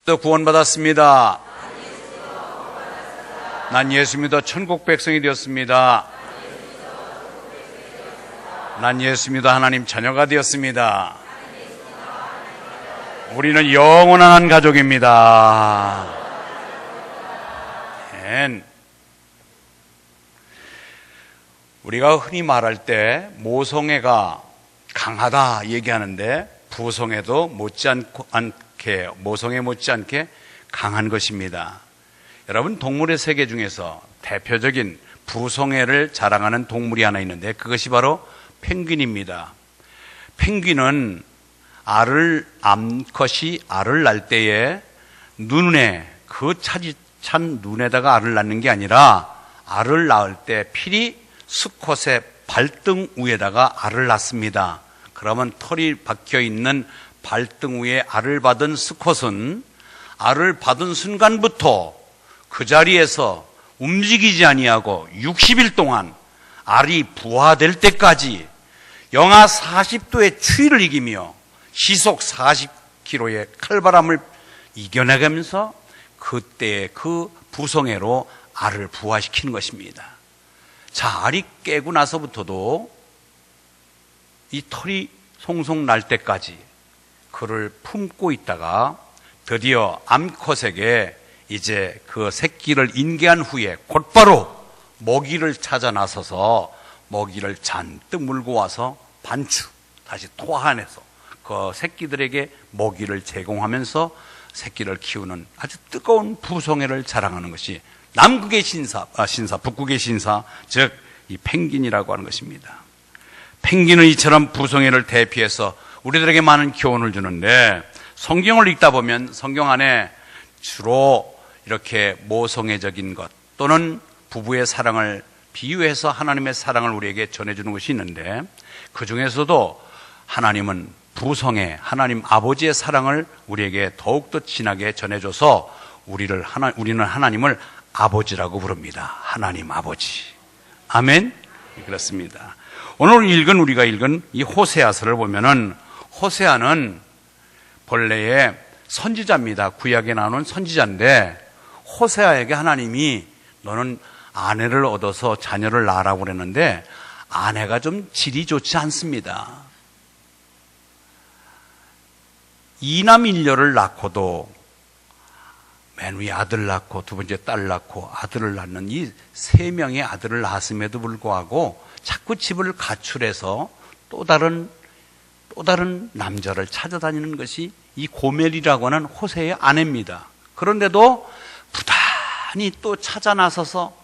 또 구원받았습니다. 난 예수 믿어 천국 백성이 되었습니다. 난 예수 믿어 하나님 자녀가 되었습니다. 우리는 영원한 한 가족입니다. 우리가 흔히 말할 때 모성애가 강하다 얘기하는데 부성애도 모성애 못지않게 강한 것입니다. 여러분, 동물의 세계 중에서 대표적인 부성애를 자랑하는 동물이 하나 있는데 그것이 바로 펭귄입니다. 펭귄은 암컷이 알을 낳을 때에 눈에 그 차디찬 눈에다가 알을 낳는 게 아니라 알을 낳을 때 필히 수컷의 발등 위에다가 알을 낳습니다. 그러면 털이 박혀있는 발등 위에 알을 받은 수컷은 알을 받은 순간부터 그 자리에서 움직이지 아니하고 60일 동안 알이 부화될 때까지 영하 40도의 추위를 이기며 시속 40km의 칼바람을 이겨내가면서 그때의 그 부성애로 알을 부화시키는 것입니다. 자, 알이 깨고 나서부터도 이 털이 송송 날 때까지 그를 품고 있다가 드디어 암컷에게 이제 그 새끼를 인계한 후에 곧바로 먹이를 찾아 나서서 먹이를 잔뜩 물고 와서 반추 다시 토하내서 그 새끼들에게 먹이를 제공하면서 새끼를 키우는 아주 뜨거운 부성애를 자랑하는 것이 남극의 신사, 북극의 신사, 즉 이 펭귄이라고 하는 것입니다. 펭귄은 이처럼 부성애를 대피해서 우리들에게 많은 교훈을 주는데, 성경을 읽다 보면 성경 안에 주로 이렇게 모성애적인 것 또는 부부의 사랑을 비유해서 하나님의 사랑을 우리에게 전해주는 것이 있는데, 그 중에서도 하나님은 부성애, 하나님 아버지의 사랑을 우리에게 더욱더 진하게 전해줘서 우리는 하나님을 아버지라고 부릅니다. 하나님 아버지. 아멘? 그렇습니다. 오늘 우리가 읽은 이 호세아서를 보면은, 호세아는 본래의 선지자입니다. 구약에 나오는 선지자인데, 호세아에게 하나님이 너는 아내를 얻어서 자녀를 낳으라고 그랬는데 아내가 좀 질이 좋지 않습니다. 이남 일녀를 낳고도 맨 위에 아들 낳고 두 번째 딸 낳고 아들을 낳는 이 세 명의 아들을 낳았음에도 불구하고 자꾸 집을 가출해서 또 다른 남자를 찾아다니는 것이 이 고멜이라고 하는 호세의 아내입니다. 그런데도 부단히 또 찾아 나서서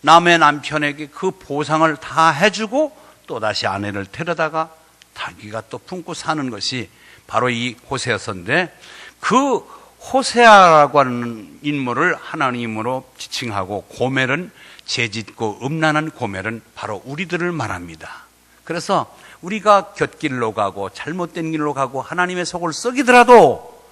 남의 남편에게 그 보상을 다 해주고 또다시 아내를 데려다가 자기가 또 품고 사는 것이 바로 이 호세아서인데, 그 호세아라고 하는 인물을 하나님으로 지칭하고 고멜은 죄짓고 음란한 고멜은 바로 우리들을 말합니다. 그래서 우리가 곁길로 가고 잘못된 길로 가고 하나님의 속을 썩이더라도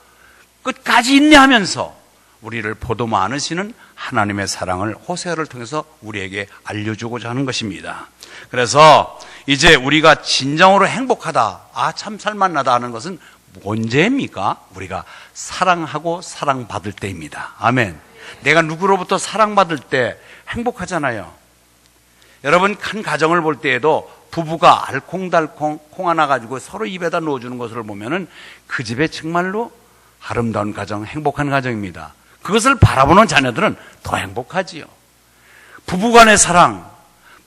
끝까지 인내하면서 우리를 보도마 않으시는 하나님의 사랑을 호세아를 통해서 우리에게 알려주고자 하는 것입니다. 그래서 이제 우리가 진정으로 행복하다, 참 살만나다 하는 것은 언제입니까? 우리가 사랑하고 사랑받을 때입니다. 아멘. 내가 누구로부터 사랑받을 때 행복하잖아요. 여러분, 한 가정을 볼 때에도 부부가 알콩달콩 콩 하나 가지고 서로 입에다 넣어주는 것을 보면은 그 집에 정말로 아름다운 가정, 행복한 가정입니다. 그것을 바라보는 자녀들은 더 행복하지요. 부부간의 사랑,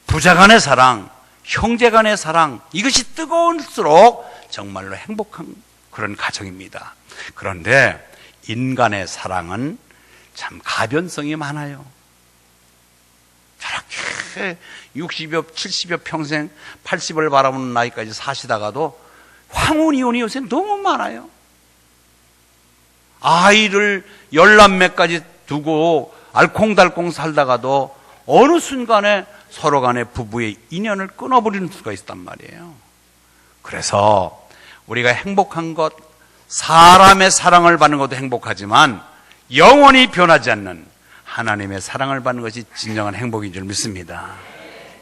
부자간의 사랑, 형제간의 사랑, 이것이 뜨거울수록 정말로 행복한 그런 가정입니다. 그런데 인간의 사랑은 참 가변성이 많아요. 저렇게 60여, 70여 평생 80을 바라보는 나이까지 사시다가도 황혼이혼이 요새 너무 많아요. 아이를 10남매까지 두고 알콩달콩 살다가도 어느 순간에 서로 간의 부부의 인연을 끊어버리는 수가 있단 말이에요. 그래서 우리가 행복한 것, 사람의 사랑을 받는 것도 행복하지만 영원히 변하지 않는 하나님의 사랑을 받는 것이 진정한 행복인 줄 믿습니다.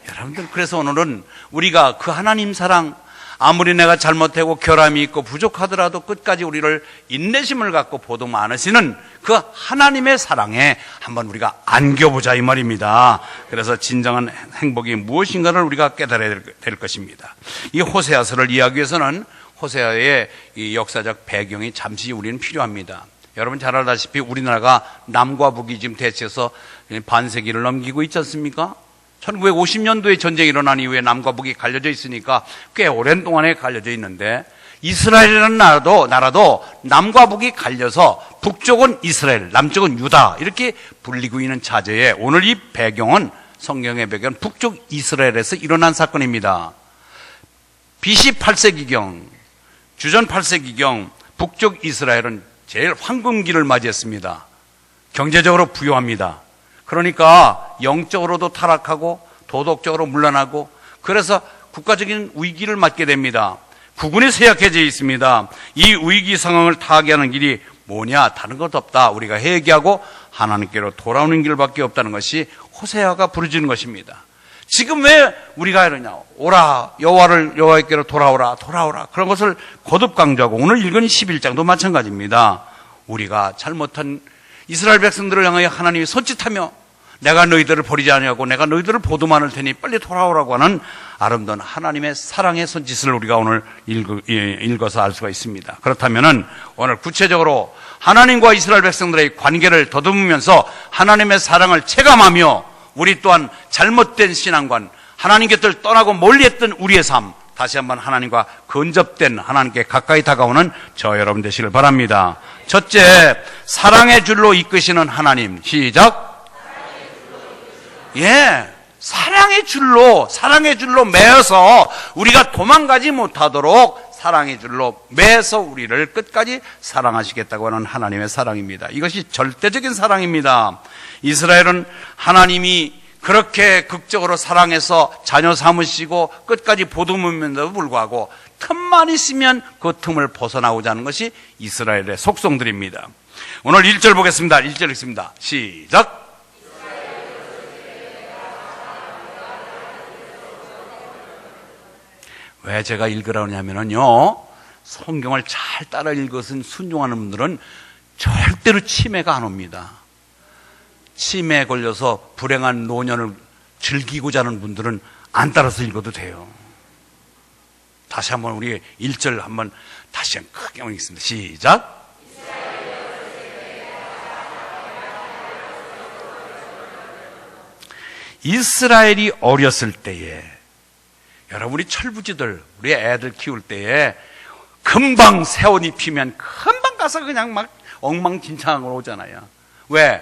여러분들, 그래서 오늘은 우리가 그 하나님 사랑, 아무리 내가 잘못하고 결함이 있고 부족하더라도 끝까지 우리를 인내심을 갖고 보도 많으시는 그 하나님의 사랑에 한번 우리가 안겨보자 이 말입니다. 그래서 진정한 행복이 무엇인가를 우리가 깨달아야 될 것입니다. 이 호세아서를 이해하기 위해서는 호세아의 이 역사적 배경이 잠시 우리는 필요합니다. 여러분 잘 알다시피 우리나라가 남과 북이 지금 대치해서 반세기를 넘기고 있지 않습니까? 1950년도에 전쟁이 일어난 이후에 남과 북이 갈려져 있으니까 꽤 오랜 동안에 갈려져 있는데, 이스라엘이라는 나라도 남과 북이 갈려서 북쪽은 이스라엘, 남쪽은 유다 이렇게 불리고 있는 차제에 오늘 이 배경은, 성경의 배경은 북쪽 이스라엘에서 일어난 사건입니다. BC 8세기경, 주전 8세기경 북쪽 이스라엘은 제일 황금기를 맞이했습니다. 경제적으로 부유합니다. 그러니까 영적으로도 타락하고 도덕적으로 물러나고, 그래서 국가적인 위기를 맞게 됩니다. 국군이 쇠약해져 있습니다. 이 위기 상황을 타개하는 길이 뭐냐? 다른 것도 없다. 우리가 회개하고 하나님께로 돌아오는 길밖에 없다는 것이 호세아가 부르짖는 것입니다. 지금 왜 우리가 이러냐? 오라, 여호와께로 돌아오라. 그런 것을 거듭 강조하고, 오늘 읽은 11장도 마찬가지입니다. 우리가 잘못한 이스라엘 백성들을 향하여 하나님이 손짓하며 내가 너희들을 버리지 아니하고 내가 너희들을 보도만 할 테니 빨리 돌아오라고 하는 아름다운 하나님의 사랑의 손짓을 우리가 오늘 읽어서 알 수가 있습니다. 그렇다면은 오늘 구체적으로 하나님과 이스라엘 백성들의 관계를 더듬으면서 하나님의 사랑을 체감하며, 우리 또한 잘못된 신앙관, 하나님 곁을 떠나고 멀리했던 우리의 삶, 다시 한번 하나님과 근접된, 하나님께 가까이 다가오는 저 여러분 되시길 바랍니다. 첫째, 사랑의 줄로 이끄시는 하나님. 시작. 사랑의 줄로 매어서 우리가 도망가지 못하도록 사랑의 줄로 매서 우리를 끝까지 사랑하시겠다고 하는 하나님의 사랑입니다. 이것이 절대적인 사랑입니다. 이스라엘은 하나님이 그렇게 극적으로 사랑해서 자녀 삼으시고 끝까지 보듬음에도 불구하고 틈만 있으면 그 틈을 벗어나오자 하는 것이 이스라엘의 속성들입니다. 오늘 1절 보겠습니다. 1절 읽습니다. 시작. 왜 제가 읽으라고 하냐면요, 성경을 잘 따라 읽어서 순종하는 분들은 절대로 치매가 안 옵니다. 치매에 걸려서 불행한 노년을 즐기고자 하는 분들은 안 따라서 읽어도 돼요. 다시 한번 우리 1절 한번 다시 한번 크게 읽겠습니다. 시작. 이스라엘이 어렸을 때에, 여러분이 철부지들, 우리 애들 키울 때에 금방 새 옷 입히면 금방 가서 그냥 막 엉망진창으로 오잖아요. 왜?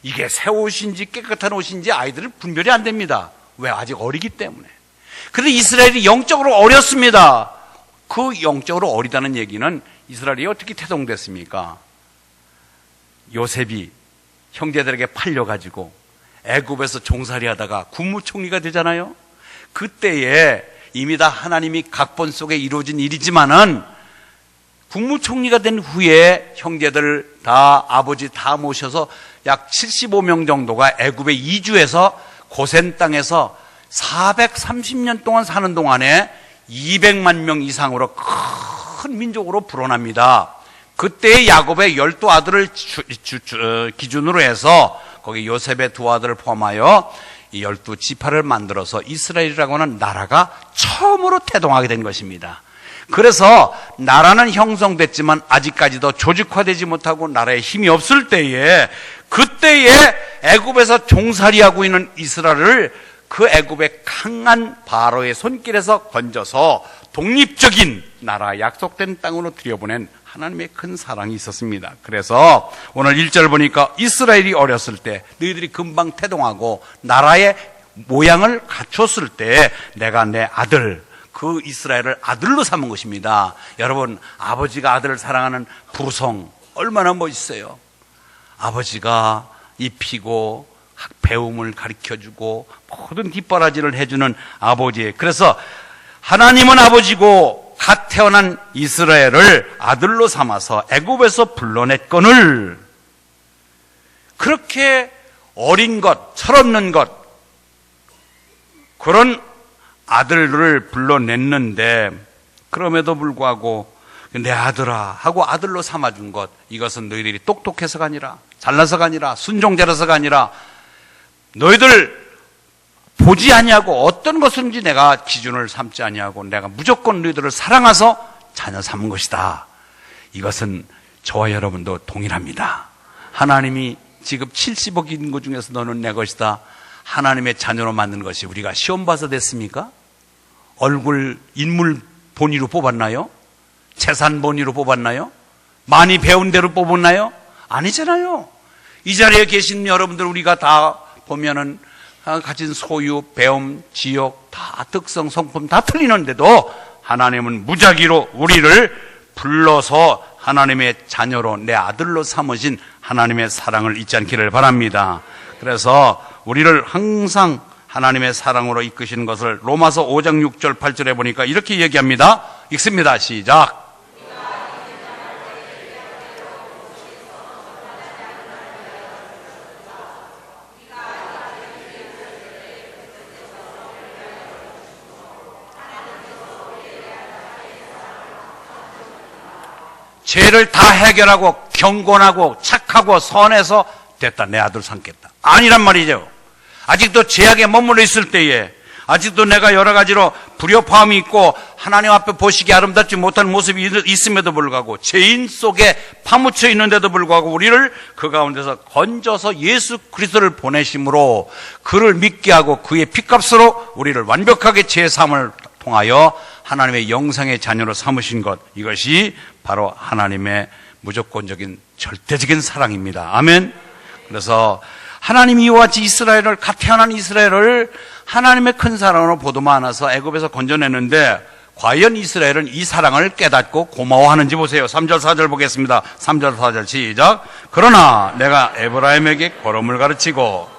이게 새 옷인지 깨끗한 옷인지 아이들은 분별이 안 됩니다. 왜? 아직 어리기 때문에. 그런데 이스라엘이 영적으로 어렸습니다. 그 영적으로 어리다는 얘기는 이스라엘이 어떻게 태동됐습니까? 요셉이 형제들에게 팔려가지고 애굽에서 종살이 하다가 국무총리가 되잖아요. 그때에 이미 다 하나님이 각본 속에 이루어진 일이지만은 국무총리가 된 후에 형제들 다, 아버지 다 모셔서 약 75명 정도가 애굽에 이주해서 고센 땅에서 430년 동안 사는 동안에 200만 명 이상으로 큰 민족으로 불어납니다. 그때 야곱의 12아들을 기준으로 해서 거기 요셉의 2아들을 포함하여 이 12지파를 만들어서 이스라엘이라고 하는 나라가 처음으로 태동하게 된 것입니다. 그래서 나라는 형성됐지만 아직까지도 조직화되지 못하고 나라에 힘이 없을 때에, 그때에 애굽에서 종살이하고 있는 이스라엘을 그 애굽의 강한 바로의 손길에서 건져서 독립적인 나라, 약속된 땅으로 들여보낸 하나님의 큰 사랑이 있었습니다. 그래서 오늘 1절 보니까 이스라엘이 어렸을 때, 너희들이 금방 태동하고 나라의 모양을 갖췄을 때 내가 내 아들, 그 이스라엘을 아들로 삼은 것입니다. 여러분, 아버지가 아들을 사랑하는 부성 얼마나 멋있어요. 아버지가 입히고 배움을 가르쳐주고 모든 뒷바라지를 해주는 아버지. 그래서 하나님은 아버지고 갓 태어난 이스라엘을 아들로 삼아서 애굽에서 불러냈거늘, 그렇게 어린 것, 철없는 것, 그런 아들을 불러냈는데 그럼에도 불구하고 내 아들아 하고 아들로 삼아준 것, 이것은 너희들이 똑똑해서가 아니라, 잘나서가 아니라, 순종자라서가 아니라, 너희들 보지 아니하고 어떤 것인지 내가 기준을 삼지 아니하고 내가 무조건 너희들을 사랑해서 자녀 삼은 것이다. 이것은 저와 여러분도 동일합니다. 하나님이 지금 70억 인구 중에서 너는 내 것이다, 하나님의 자녀로 만든 것이 우리가 시험 봐서 됐습니까? 얼굴, 인물 본위로 뽑았나요? 재산 본위로 뽑았나요? 많이 배운 대로 뽑았나요? 아니잖아요. 이 자리에 계신 여러분들 우리가 다 보면은 가진 소유, 배움, 지역, 다 특성, 성품 다 틀리는데도 하나님은 무작위로 우리를 불러서 하나님의 자녀로, 내 아들로 삼으신 하나님의 사랑을 잊지 않기를 바랍니다. 그래서 우리를 항상 하나님의 사랑으로 이끄시는 것을 로마서 5장 6절 8절에 보니까 이렇게 얘기합니다. 읽습니다. 시작. 죄를 다 해결하고 경건하고 착하고 선해서 됐다, 내 아들 삼겠다, 아니란 말이죠. 아직도 죄악에 머물러 있을 때에, 아직도 내가 여러 가지로 불협화음이 있고 하나님 앞에 보시기 아름답지 못한 모습이 있음에도 불구하고, 죄인 속에 파묻혀 있는데도 불구하고 우리를 그 가운데서 건져서 예수 그리스도를 보내심으로 그를 믿게 하고 그의 핏값으로 우리를 완벽하게 죄사함을 통하여 하나님의 영상의 자녀로 삼으신 것, 이것이 바로 하나님의 무조건적인 절대적인 사랑입니다. 아멘. 그래서 하나님이 이와 같이 이스라엘을, 갓 태어난 이스라엘을 하나님의 큰 사랑으로 보도만 않아서 애굽에서 건져냈는데, 과연 이스라엘은 이 사랑을 깨닫고 고마워하는지 보세요. 3절 4절 보겠습니다. 3절 4절 시작. 그러나 내가 에브라임에게 걸음을 가르치고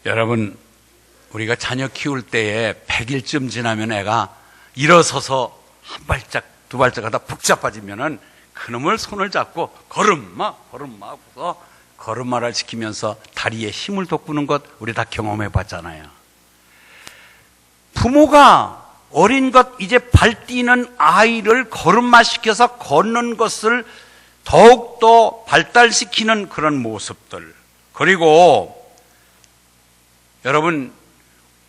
여러분, 우리가 자녀 키울 때에 100일쯤 지나면 애가 일어서서 한 발짝 두 발짝 하다 푹 자빠지면은 그놈을 손을 잡고 걸음마 하고서 걸음마를 시키면서 다리에 힘을 돋구는 것 우리 다 경험해 봤잖아요. 부모가 어린 것, 이제 발 뛰는 아이를 걸음마 시켜서 걷는 것을 더욱더 발달시키는 그런 모습들, 그리고 여러분,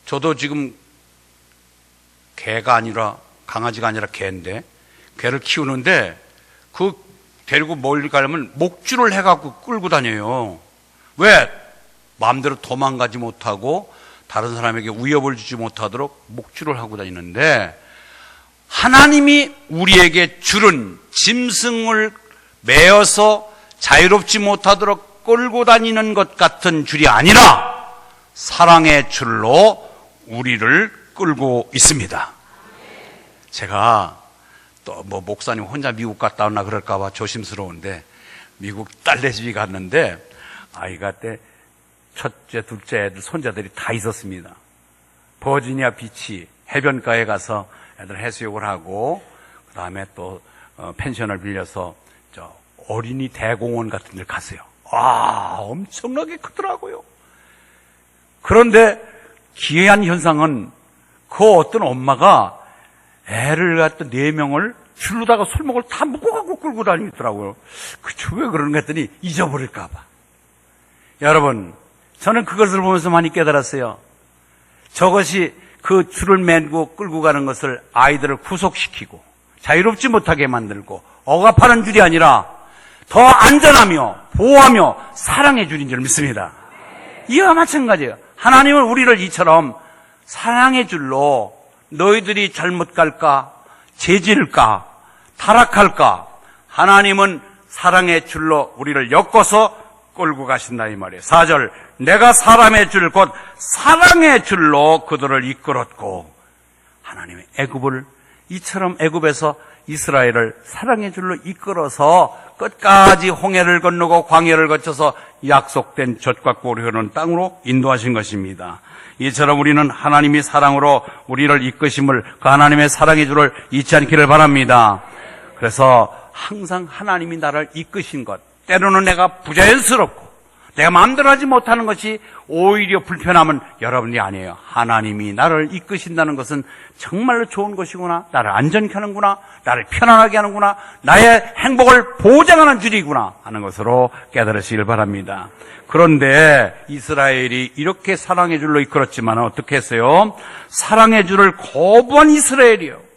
저도 지금 개가 아니라, 강아지가 아니라 개인데, 개를 키우는데 그 데리고 멀리 가려면 목줄을 해갖고 끌고 다녀요. 왜? 마음대로 도망가지 못하고 다른 사람에게 위협을 주지 못하도록 목줄을 하고 다니는데, 하나님이 우리에게 줄은 짐승을 매어서 자유롭지 못하도록 끌고 다니는 것 같은 줄이 아니라 사랑의 줄로 우리를 끌고 있습니다. 제가 또 목사님 혼자 미국 갔다 오나 그럴까봐 조심스러운데, 미국 딸네 집에 갔는데 아이가 때 첫째, 둘째 애들, 손자들이 다 있었습니다. 버지니아 비치 해변가에 가서 애들 해수욕을 하고, 그 다음에 또 펜션을 빌려서 저 어린이 대공원 같은 데 갔어요. 와, 엄청나게 크더라고요. 그런데 기이한 현상은, 그 어떤 엄마가 애를 갖다 4명을 줄로다가 손목을 다 묶어갖고 끌고 다니더라고요. 왜 그러는가 했더니 잊어버릴까봐. 여러분, 저는 그것을 보면서 많이 깨달았어요. 저것이 그 줄을 매고 끌고 가는 것을 아이들을 구속시키고 자유롭지 못하게 만들고 억압하는 줄이 아니라 더 안전하며 보호하며 사랑의 줄인 줄 믿습니다. 이와 마찬가지예요. 하나님은 우리를 이처럼 사랑의 줄로, 너희들이 잘못 갈까, 죄질까, 타락할까, 하나님은 사랑의 줄로 우리를 엮어서 끌고 가신다 이 말이에요. 4절, 내가 사람의 줄 곧 사랑의 줄로 그들을 이끌었고, 하나님의 애굽을 이처럼 애굽에서 이스라엘을 사랑의 줄로 이끌어서 끝까지 홍해를 건너고 광야를 거쳐서 약속된 젖과 꿀이 흐르는 땅으로 인도하신 것입니다. 이처럼 우리는 하나님이 사랑으로 우리를 이끄심을, 그 하나님의 사랑의 줄을 잊지 않기를 바랍니다. 그래서 항상 하나님이 나를 이끄신 것, 때로는 내가 부자연스럽고 내가 마음대로 하지 못하는 것이 오히려 불편함은 여러분이 아니에요. 하나님이 나를 이끄신다는 것은 정말로 좋은 것이구나, 나를 안전케 하는구나, 나를 편안하게 하는구나, 나의 행복을 보장하는 줄이구나 하는 것으로 깨달으시길 바랍니다. 그런데 이스라엘이 이렇게 사랑의 줄로 이끌었지만 어떻게 했어요? 사랑의 줄을 거부한 이스라엘이요.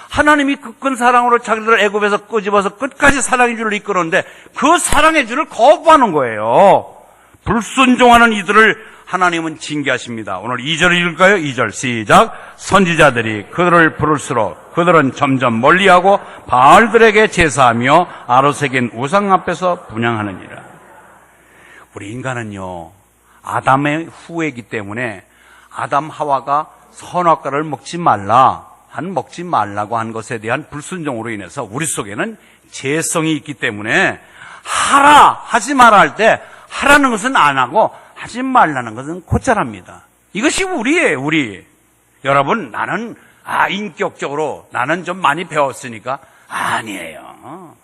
하나님이 그 큰 사랑으로 자기들을 애굽에서 끄집어서 끝까지 사랑의 줄을 이끌었는데 그 사랑의 줄을 거부하는 거예요. 불순종하는 이들을 하나님은 징계하십니다. 오늘 2절 읽을까요? 2절 시작. 선지자들이 그들을 부를수록 그들은 점점 멀리하고 바알들에게 제사하며 아로새긴 우상 앞에서 분향하느니라. 우리 인간은요, 아담의 후예이기 때문에 아담 하와가 선악과를 먹지 말라고 한 것에 대한 불순종으로 인해서 우리 속에는 죄성이 있기 때문에 하지 마라 할 때 하라는 것은 안 하고 하지 말라는 것은 곧잘 합니다. 이것이 우리예요, 우리. 여러분, 나는 인격적으로 나는 좀 많이 배웠으니까 아니에요.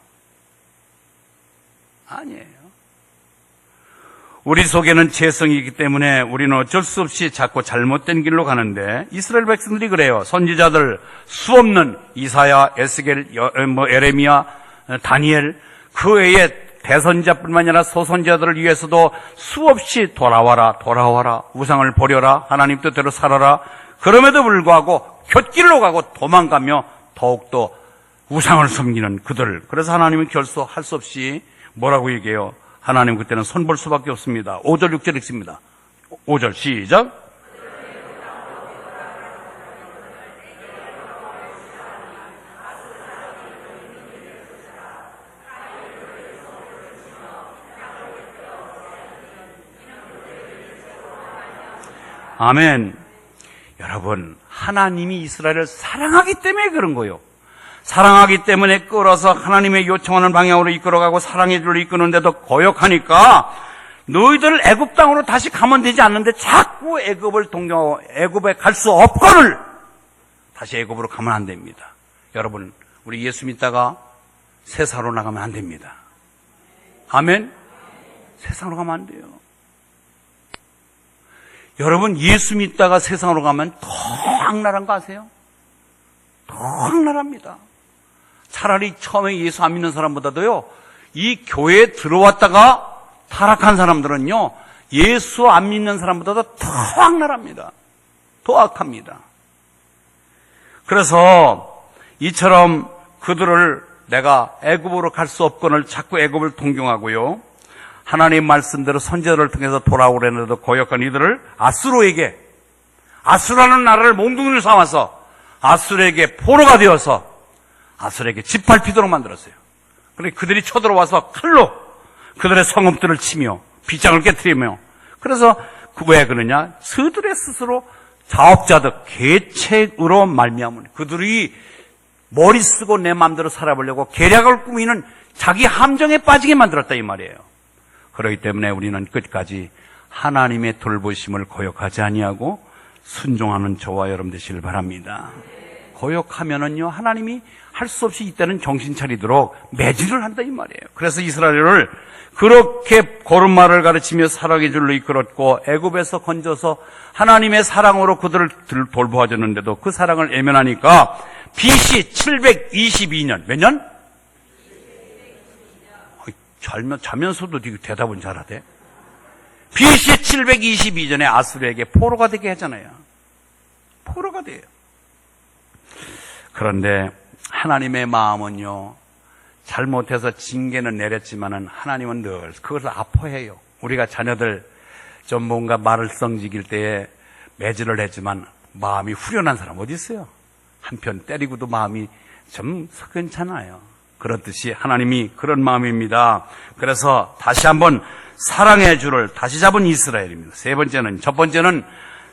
우리 속에는 죄성이 있기 때문에 우리는 어쩔 수 없이 자꾸 잘못된 길로 가는데 이스라엘 백성들이 그래요. 선지자들 수없는 이사야, 에스겔, 에레미야, 다니엘, 그 외에 대선자뿐만 아니라 소선자들을 위해서도 수없이 돌아와라 우상을 버려라, 하나님 뜻대로 살아라. 그럼에도 불구하고 곁길로 가고 도망가며 더욱더 우상을 섬기는 그들을, 그래서 하나님은 결코 할 수 없이 뭐라고 얘기해요? 하나님 그때는 손볼 수밖에 없습니다. 5절 6절 읽습니다. 5절 시작. 아멘. 여러분, 하나님이 이스라엘을 사랑하기 때문에 그런 거예요. 사랑하기 때문에 끌어서 하나님의 요청하는 방향으로 이끌어가고 사랑의 줄로 이끄는데도 거역하니까 너희들 애굽 땅으로 다시 가면 되지 않는데 자꾸 애굽을 동경하고 애굽에 갈 수 없거늘 다시 애굽으로 가면 안 됩니다. 여러분, 우리 예수 믿다가 세상으로 나가면 안 됩니다. 아멘. 세상으로 가면 안 돼요. 여러분, 예수 믿다가 세상으로 가면 더 악랄한 거 아세요? 더 악랄합니다. 차라리 처음에 예수 안 믿는 사람보다도요, 이 교회에 들어왔다가 타락한 사람들은요, 예수 안 믿는 사람보다도 더 악랄합니다. 더 악합니다. 그래서 이처럼 그들을 내가 애굽으로 갈 수 없거늘 자꾸 애굽을 동경하고요, 하나님의 말씀대로 선지자를 통해서 돌아오려는데도 거역한 이들을 아수라는 나라를 몽둥이를 삼아서 아수르에게 포로가 되어서 아수르에게 짓밟히도록 만들었어요. 그러니까 그들이 쳐들어와서 칼로 그들의 성읍들을 치며 빗장을 깨뜨리며, 그래서 왜 그러냐? 그들의 스스로 자업자득 계책으로 말미암은 그들이 머리 쓰고 내 마음대로 살아보려고 계략을 꾸미는 자기 함정에 빠지게 만들었다 이 말이에요. 그렇기 때문에 우리는 끝까지 하나님의 돌보심을 거역하지 아니하고 순종하는 저와 여러분 되시길 바랍니다. 거역하면은요, 하나님이 할 수 없이 이때는 정신 차리도록 매질을 한다 이 말이에요. 그래서 이스라엘을 그렇게 거룩말을 가르치며 사랑의 줄로 이끌었고 애굽에서 건져서 하나님의 사랑으로 그들을 돌보아줬는데도 그 사랑을 애면하니까 BC 722년 몇 년? 자면서도 대답은 잘하대. BC 722년에 아수르에게 포로가 되게 하잖아요. 포로가 돼요. 그런데 하나님의 마음은요, 잘못해서 징계는 내렸지만은 하나님은 늘 그것을 아파해요. 우리가 자녀들 좀 뭔가 말을 썽지길 때에 매질을 했지만 마음이 후련한 사람 어디 있어요? 한편 때리고도 마음이 좀 괜찮아요. 그렇듯이 하나님이 그런 마음입니다. 그래서 다시 한번 사랑의 줄을 다시 잡은 이스라엘입니다. 첫 번째는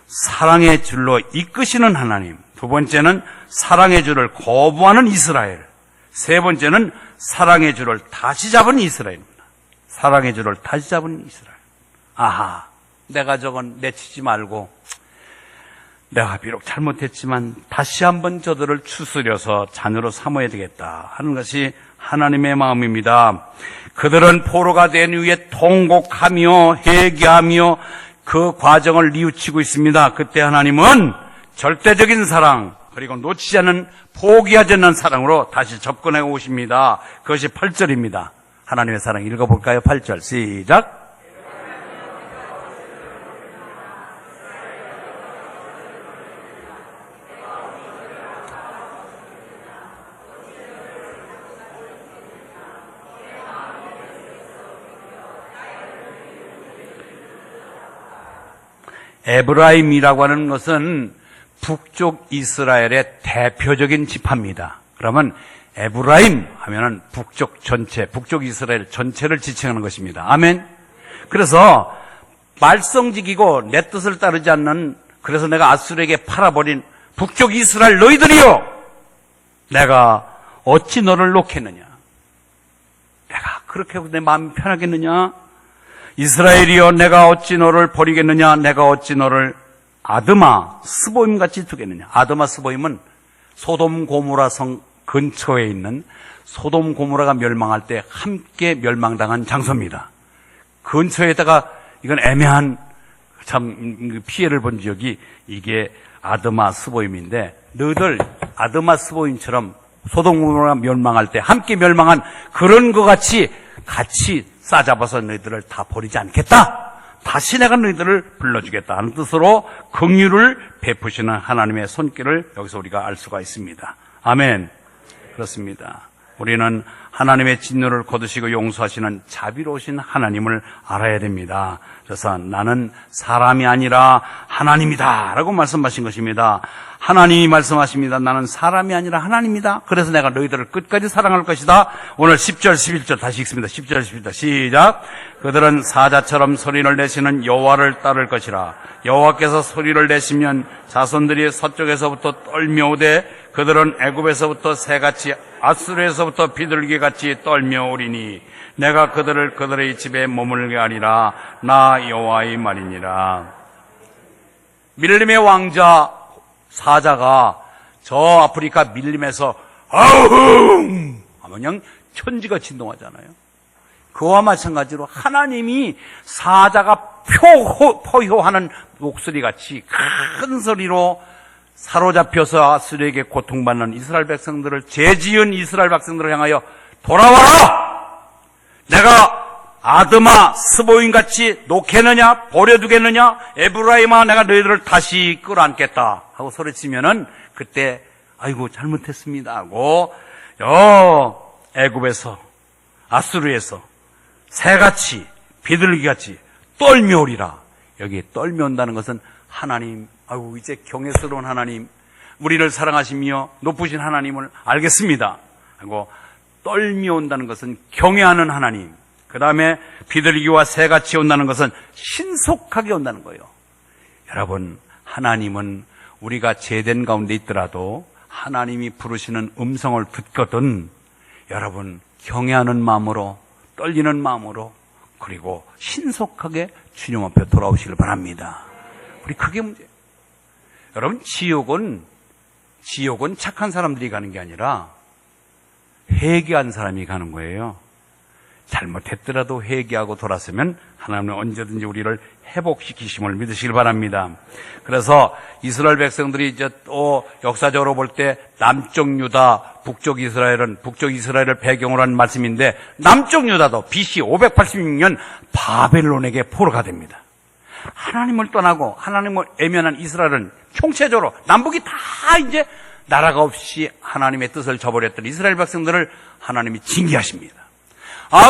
사랑의 줄로 이끄시는 하나님, 두 번째는 사랑의 줄을 거부하는 이스라엘, 세 번째는 사랑의 줄을 다시 잡은 이스라엘입니다. 사랑의 줄을 다시 잡은 이스라엘. 아하, 내가 저건 내치지 말고 내가 비록 잘못했지만 다시 한번 저들을 추스려서 자녀로 삼아야 되겠다 하는 것이 하나님의 마음입니다. 그들은 포로가 된 후에 통곡하며 회개하며 그 과정을 뉘우치고 있습니다. 그때 하나님은 절대적인 사랑, 그리고 놓치지 않는, 포기하지 않는 사랑으로 다시 접근해 오십니다. 그것이 8절입니다. 하나님의 사랑 읽어볼까요? 8절 시작. 에브라임이라고 하는 것은 북쪽 이스라엘의 대표적인 지파입니다. 그러면 에브라임 하면은 북쪽 전체, 북쪽 이스라엘 전체를 지칭하는 것입니다. 아멘. 그래서 말썽지기고 내 뜻을 따르지 않는, 그래서 내가 아수르에게 팔아버린 북쪽 이스라엘 너희들이요, 내가 어찌 너를 놓겠느냐? 내가 그렇게 하고 내 마음이 편하겠느냐? 이스라엘이여, 내가 어찌 너를 버리겠느냐? 내가 어찌 너를 아드마 스보임 같이 두겠느냐? 아드마 스보임은 소돔 고모라 성 근처에 있는, 소돔 고모라가 멸망할 때 함께 멸망당한 장소입니다. 근처에다가 이건 애매한 참 피해를 본 지역이 이게 아드마 스보임인데, 너희들 아드마 스보임처럼 소돔 고모라가 멸망할 때 함께 멸망한 그런 것 같이 싸잡아서 너희들을 다 버리지 않겠다. 다시 내가 너희들을 불러주겠다 하는 뜻으로 긍휼을 베푸시는 하나님의 손길을 여기서 우리가 알 수가 있습니다. 아멘. 그렇습니다. 우리는 하나님의 진노를 거두시고 용서하시는 자비로우신 하나님을 알아야 됩니다. 그래서 나는 사람이 아니라 하나님이다 라고 말씀하신 것입니다. 하나님이 말씀하십니다. 나는 사람이 아니라 하나님이다. 그래서 내가 너희들을 끝까지 사랑할 것이다. 오늘 10절 11절 다시 읽습니다. 10절 11절 시작. 그들은 사자처럼 소리를 내시는 여호와를 따를 것이라. 여호와께서 소리를 내시면 자손들이 서쪽에서부터 떨며오되 그들은 애굽에서부터 새같이 아수르에서부터 비둘기같이 떨며오리니 내가 그들을 그들의 집에 머물게 하리라. 나 여호와의 말이니라. 밀림의 왕자 사자가 저 아프리카 밀림에서 아흥 하면 그냥 천지가 진동하잖아요. 그와 마찬가지로 하나님이 사자가 포효하는 목소리같이 큰 소리로 사로잡혀서 아수르에게 고통받는 이스라엘 백성들을, 죄지은 이스라엘 백성들을 향하여 돌아와라! 내가 아드마 스보임같이 놓겠느냐? 버려두겠느냐? 에브라임아, 내가 너희들을 다시 끌어안겠다 하고 소리치면은 그때 아이고 잘못했습니다 하고 애굽에서 아수르에서 새같이 비둘기같이 떨며오리라. 여기 떨며온다는 것은 하나님, 아이고 이제 경외스러운 하나님, 우리를 사랑하시며 높으신 하나님을 알겠습니다 하고 떨며온다는 것은 경외하는 하나님, 그 다음에 비둘기와 새같이 온다는 것은 신속하게 온다는 거예요. 여러분, 하나님은 우리가 죄된 가운데 있더라도 하나님이 부르시는 음성을 듣거든 여러분 경외하는 마음으로, 떨리는 마음으로, 그리고 신속하게 주님 앞에 돌아오시길 바랍니다. 우리 그게 문제예요. 여러분, 지옥은 착한 사람들이 가는 게 아니라 회개한 사람이 가는 거예요. 잘못했더라도 회개하고 돌아서면 하나님은 언제든지 우리를 회복시키심을 믿으시길 바랍니다. 그래서 이스라엘 백성들이 이제 또 역사적으로 볼 때 남쪽 유다, 북쪽 이스라엘을 배경으로 한 말씀인데, 남쪽 유다도 BC 586년 바벨론에게 포로가 됩니다. 하나님을 떠나고 하나님을 외면한 이스라엘은 총체적으로 남북이 다 이제 나라가 없이 하나님의 뜻을 저버렸던 이스라엘 백성들을 하나님이 징계하십니다.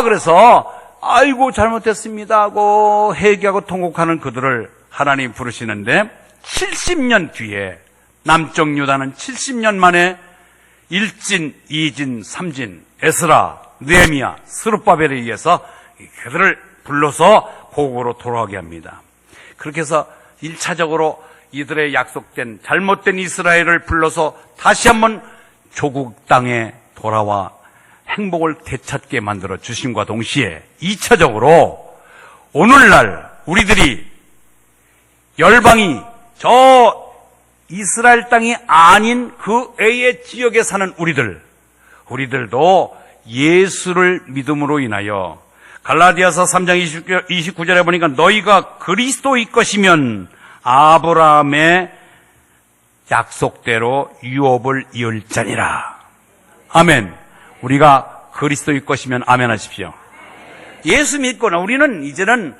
그래서 아이고 잘못했습니다 하고 회개하고 통곡하는 그들을 하나님이 부르시는데, 70년 뒤에 남쪽 유다는 70년 만에 1진, 2진, 3진, 에스라, 느헤미야, 스룹바벨에 의해서 그들을 불러서 고국으로 돌아오게 합니다. 그렇게 해서 1차적으로 이들의 약속된 잘못된 이스라엘을 불러서 다시 한번 조국 땅에 돌아와 행복을 되찾게 만들어 주심과 동시에 2차적으로 오늘날 우리들이 열방이 저 이스라엘 땅이 아닌 그 외의 지역에 사는 우리들도 예수를 믿음으로 인하여 갈라디아서 3장 29절에 보니까 너희가 그리스도의 것이면 아브라함의 약속대로 유업을 이을 자니라. 아멘. 우리가 그리스도의 것이면 아멘 하십시오. 예수 믿거나 우리는 이제는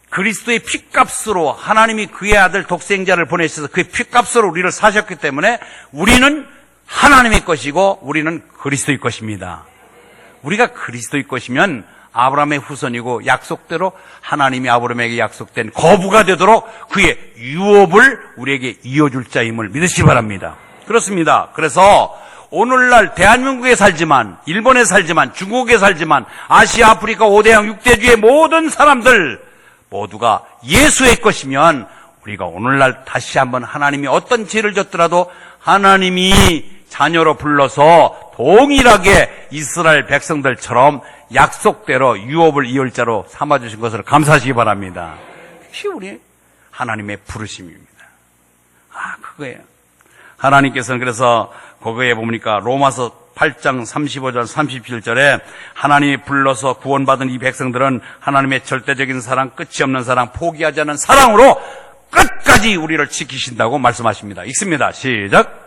그리스도의 피값으로 하나님이 그의 아들 독생자를 보내셔서 그의 피값으로 우리를 사셨기 때문에 우리는 하나님의 것이고 우리는 그리스도의 것입니다. 우리가 그리스도의 것이면 아브라함의 후손이고 약속대로 하나님이 아브라함에게 약속된 거부가 되도록 그의 유업을 우리에게 이어줄 자임을 믿으시기 바랍니다. 그렇습니다. 그래서 오늘날 대한민국에 살지만 일본에 살지만 중국에 살지만 아시아 아프리카 5대양 6대주의 모든 사람들 모두가 예수의 것이면 우리가 오늘날 다시 한번 하나님이 어떤 죄를 졌더라도 하나님이 자녀로 불러서 동일하게 이스라엘 백성들처럼 약속대로 유업을 이을 자로 삼아주신 것을 감사하시기 바랍니다. 그것이 우리 하나님의 부르심입니다. 그거예요. 하나님께서는 그래서 거기에 보니까 로마서 8장 35절 37절에 하나님이 불러서 구원받은 이 백성들은 하나님의 절대적인 사랑, 끝이 없는 사랑, 포기하지 않는 사랑으로 끝까지 우리를 지키신다고 말씀하십니다. 읽습니다. 시작.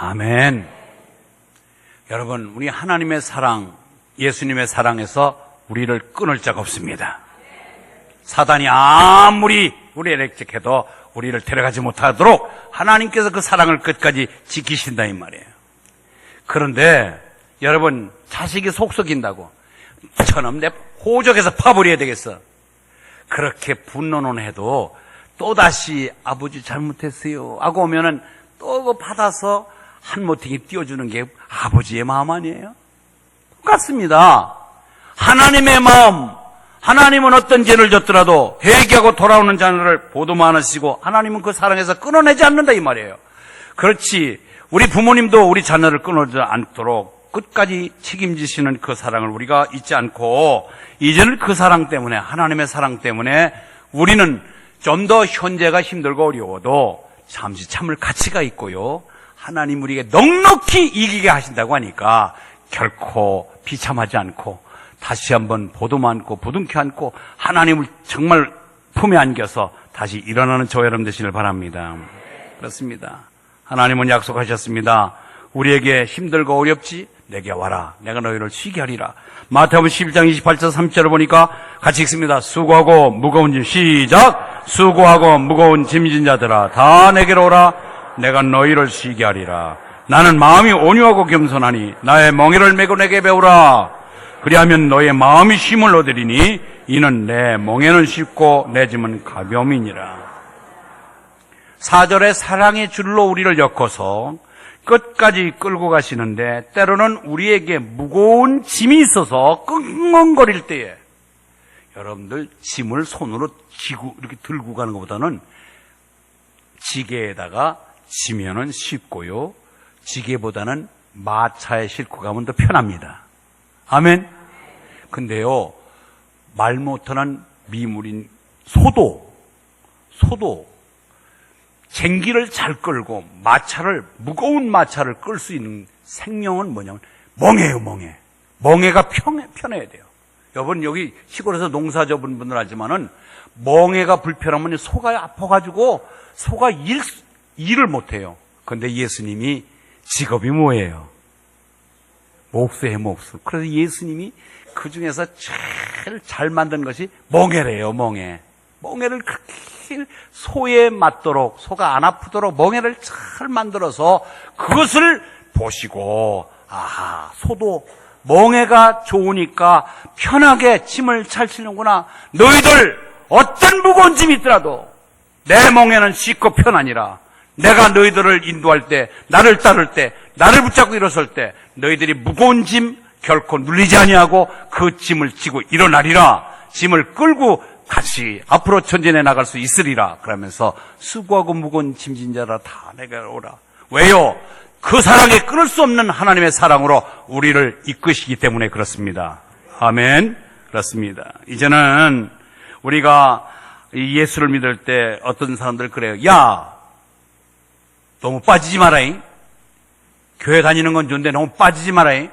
아멘. 여러분, 우리 하나님의 사랑, 예수님의 사랑에서 우리를 끊을 자가 없습니다. 사단이 아무리 우리를 액책해도 우리를 데려가지 못하도록 하나님께서 그 사랑을 끝까지 지키신다 이 말이에요. 그런데 여러분, 자식이 속 썩인다고 저놈 내 호적에서 파버려야 되겠어. 그렇게 분노는 해도 또다시 아버지 잘못했어요 하고 오면은 또 그거 받아서 한 모퉁이 띄워주는 게 아버지의 마음 아니에요? 똑같습니다. 하나님의 마음, 하나님은 어떤 죄를 졌더라도 회개하고 돌아오는 자녀를 보도만 하시고 하나님은 그 사랑에서 끊어내지 않는다 이 말이에요. 그렇지, 우리 부모님도 우리 자녀를 끊어지 않도록 끝까지 책임지시는 그 사랑을 우리가 잊지 않고 이제는 그 사랑 때문에, 하나님의 사랑 때문에 우리는 좀 더 현재가 힘들고 어려워도 잠시 참을 가치가 있고요, 하나님 우리에게 넉넉히 이기게 하신다고 하니까 결코 비참하지 않고 다시 한번 보도만 안고 부둥켜 안고 하나님을 정말 품에 안겨서 다시 일어나는 저와 여러분 되시길 바랍니다. 그렇습니다. 하나님은 약속하셨습니다. 우리에게 힘들고 어렵지? 내게 와라. 내가 너희를 쉬게 하리라. 마태복음 11장 28절 30절을 보니까 같이 읽습니다. 수고하고 무거운 짐, 시작! 수고하고 무거운 짐진 자들아 다 내게로 오라. 내가 너희를 쉬게 하리라. 나는 마음이 온유하고 겸손하니 나의 멍에를 메고 내게 배우라. 그리하면 너의 마음이 쉼을 얻으리니 이는 내 멍에는 쉽고 내 짐은 가벼움이니라. 4절에 사랑의 줄로 우리를 엮어서 끝까지 끌고 가시는데 때로는 우리에게 무거운 짐이 있어서 끙끙거릴 때에 여러분들 짐을 손으로 쥐고 이렇게 들고 가는 것보다는 지게에다가 지면은 쉽고요, 지게보다는 마차에 싣고 가면 더 편합니다. 아멘. 근데요, 말 못하는 미물인 소도 쟁기를 잘 끌고 무거운 마차를 끌 수 있는 생명은 뭐냐면 멍에예요. 멍에가 편해야 돼요. 여러분, 여기 시골에서 농사 접은 분들 알지만은 멍에가 불편하면 소가 아파가지고 소가 일을 못해요. 그런데 예수님이 직업이 뭐예요? 목수예요, 목수. 그래서 예수님이 그 중에서 제일 잘 만든 것이 멍에래요, 멍에. 멍에를 그렇게 소에 맞도록, 소가 안 아프도록 멍에를 잘 만들어서 그것을 보시고, 아하, 소도 멍에가 좋으니까 편하게 짐을 잘 치는구나. 너희들 어떤 무거운 짐이 있더라도 내 멍에는 쉽고 편하니라. 내가 너희들을 인도할 때, 나를 따를 때, 나를 붙잡고 일어설 때 너희들이 무거운 짐 결코 눌리지 아니하고 그 짐을 지고 일어나리라. 짐을 끌고 같이 앞으로 전진해 나갈 수 있으리라. 그러면서 수고하고 무거운 짐진 자라 다 내게 오라. 왜요? 그 사랑에 끊을 수 없는 하나님의 사랑으로 우리를 이끄시기 때문에 그렇습니다. 아멘. 그렇습니다. 이제는 우리가 예수를 믿을 때 어떤 사람들 그래요. 야, 너무 빠지지 마라잉. 교회 다니는 건 좋은데 너무 빠지지 마라잉.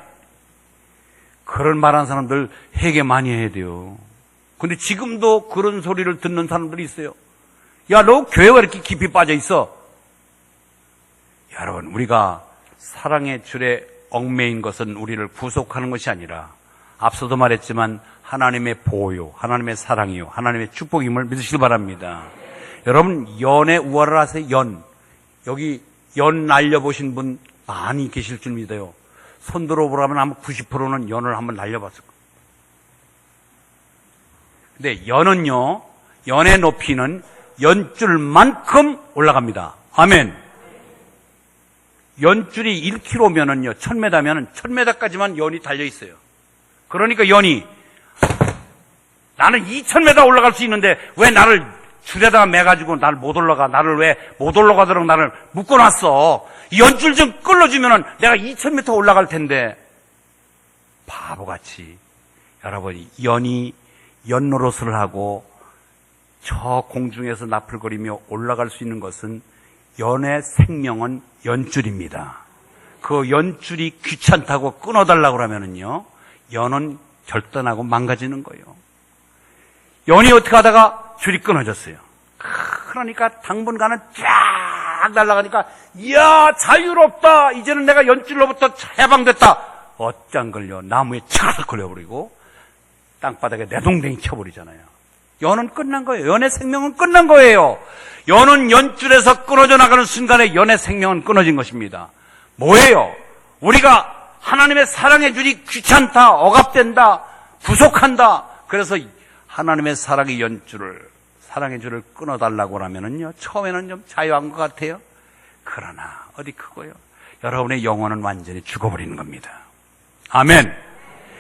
그런 말하는 사람들 회개 많이 해야 돼요. 근데 지금도 그런 소리를 듣는 사람들이 있어요. 야, 너 교회가 이렇게 깊이 빠져 있어. 여러분, 우리가 사랑의 줄에 얽매인 것은 우리를 구속하는 것이 아니라 앞서도 말했지만 하나님의 보호요, 하나님의 사랑이요, 하나님의 축복임을 믿으시길 바랍니다. 여러분, 연애 우화를 하세요. 연. 여기 연 날려보신 분 많이 계실 줄 믿어요. 손 들어보라면 아마 90%는 연을 한번 날려봤을 거예요. 근데 연은요, 연의 높이는 연줄만큼 올라갑니다. 아멘. 연줄이 1km면은요, 1000m면은 1000m까지만 연이 달려 있어요. 그러니까 연이 나는 2000m 올라갈 수 있는데 왜 나를 줄에다가 매가지고 나를 못 올라가? 나를 왜 못 올라가도록 나를 묶어놨어? 연줄 좀 끌어주면은 내가 2000m 올라갈 텐데. 바보같이 여러분, 연이 연노릇을 하고 저 공중에서 나풀거리며 올라갈 수 있는 것은 연의 생명은 연줄입니다. 그 연줄이 귀찮다고 끊어달라고 하면은요, 연은 결단하고 망가지는 거예요. 연이 어떻게 하다가 줄이 끊어졌어요. 그러니까 당분간은 쫙 날아가니까 이야, 자유롭다. 이제는 내가 연줄로부터 해방됐다. 어짱 걸려 나무에 착 걸려버리고 땅바닥에 내동댕이 쳐버리잖아요. 연은 끝난 거예요. 연의 생명은 끝난 거예요. 연은 연줄에서 끊어져 나가는 순간에 연의 생명은 끊어진 것입니다. 뭐예요? 우리가 하나님의 사랑의 줄이 귀찮다, 억압된다, 구속한다. 그래서 하나님의 사랑의 사랑의 줄을 끊어달라고 하면은요, 처음에는 좀 자유한 것 같아요. 그러나 어디 크고요, 여러분의 영혼은 완전히 죽어버리는 겁니다. 아멘.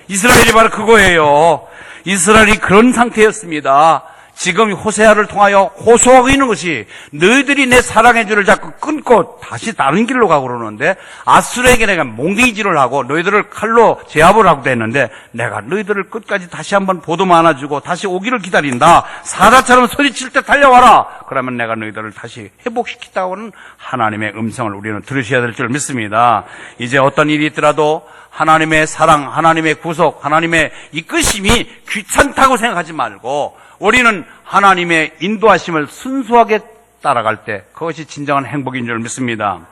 이스라엘이 바로 그거예요. 이스라엘이 그런 상태였습니다. 지금 호세아를 통하여 호소하고 있는 것이 너희들이 내 사랑의 줄을 자꾸 끊고 다시 다른 길로 가고 그러는데, 아수르에게 내가 몽둥이질을 하고 너희들을 칼로 제압을 하고 했는데 내가 너희들을 끝까지 다시 한번 보도 많아주고 다시 오기를 기다린다. 사자처럼 소리칠 때 달려와라. 그러면 내가 너희들을 다시 회복시키다고 하는 하나님의 음성을 우리는 들으셔야 될 줄 믿습니다. 이제 어떤 일이 있더라도 하나님의 사랑, 하나님의 구속, 하나님의 이끄심이 귀찮다고 생각하지 말고 우리는 하나님의 인도하심을 순수하게 따라갈 때 그것이 진정한 행복인 줄 믿습니다.